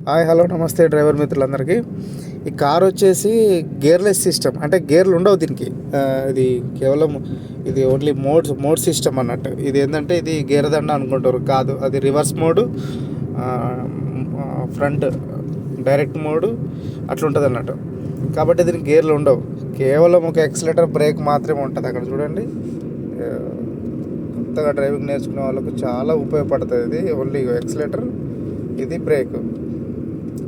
Hi hello నమస్తే driver మిత్రులందరికీ. ఈ కార్ వచ్చేసి గేర్లెస్ సిస్టమ్, అంటే గేర్లు ఉండవు దీనికి. ఇది కేవలం ఇది ఓన్లీ మోడ్ సిస్టమ్ అన్నట్టు. ఇది ఏంటంటే ఇది గేర్ దండ అనుకుంటారు, కాదు. అది reverse mode, front direct mode అట్లుంటుంది అన్నట్టు. కాబట్టి దీనికి గేర్లు ఉండవు, కేవలం ఒక ఎక్సలేటర్ బ్రేక్ మాత్రమే ఉంటుంది. అక్కడ చూడండి, కొత్తగా డ్రైవింగ్ నేర్చుకునే వాళ్ళకు చాలా ఉపయోగపడుతుంది. ఇది ఓన్లీ ఎక్సలేటర్, ఇది బ్రేక్,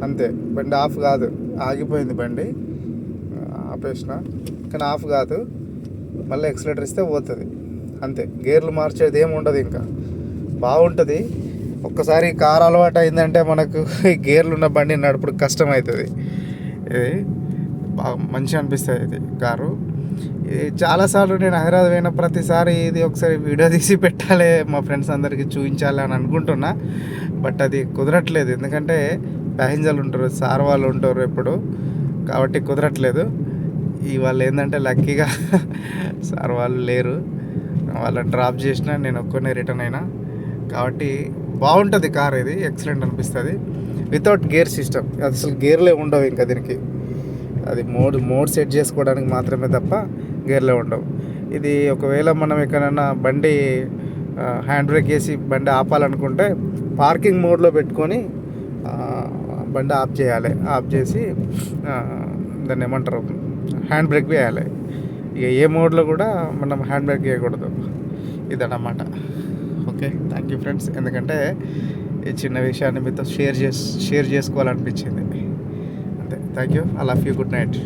అంతే. బండి ఆఫ్ కాదు, ఆగిపోయింది బండి, ఆపేసిన, కానీ ఆఫ్ కాదు. మళ్ళీ ఎక్సలేటర్ ఇస్తే పోతుంది, అంతే. గేర్లు మార్చేది ఏమి ఉండదు, ఇంకా బాగుంటుంది. ఒక్కసారి కారు అలవాటు అయిందంటే మనకు ఈ గేర్లు ఉన్న బండి నడుపుడు కష్టం అవుతుంది. ఇది బాగా మంచిగా అనిపిస్తుంది ఇది కారు. ఇది చాలాసార్లు నేను హైదరాబాద్ పోయిన ప్రతిసారి ఇది ఒకసారి వీడియో తీసి పెట్టాలి, మా ఫ్రెండ్స్ అందరికీ చూపించాలి అని అనుకుంటున్నా. బట్ అది కుదరట్లేదు, ఎందుకంటే ప్యాసింజర్లు ఉంటారు, సార్ వాళ్ళు ఉంటారు ఎప్పుడు, కాబట్టి కుదరట్లేదు. ఇవాళ ఏంటంటే లక్కీగా సార్ వాళ్ళు లేరు, వాళ్ళని డ్రాప్ చేసిన, నేను ఒక్కనే రిటర్న్ అయినా. కాబట్టి బాగుంటుంది కార్, ఇది ఎక్సలెంట్ అనిపిస్తుంది. వితౌట్ గేర్ సిస్టమ్, అసలు గేర్లే ఉండవు ఇంకా దీనికి. అది మోడ్ సెట్ చేసుకోవడానికి మాత్రమే తప్ప గేర్లే ఉండవు. ఇది ఒకవేళ మనం ఎక్కడైనా బండి హ్యాండ్ బ్రేక్ వేసి బండి ఆపాలనుకుంటే పార్కింగ్ మోడ్లో పెట్టుకొని బండి ఆఫ్ చేయాలి. ఆఫ్ చేసి దాన్ని ఏమంటారు, హ్యాండ్ బ్రేక్ వేయాలి. ఇక ఏ మోడ్లో కూడా మనం హ్యాండ్ బ్రేక్ వేయకూడదు, ఇదన్నమాట. Okay, thank you friends. ఎందుకంటే ఈ చిన్న విషయాన్ని మీతో షేర్ చేసుకోవాలనిపించింది, అంతే. Thank you, I love you, good night.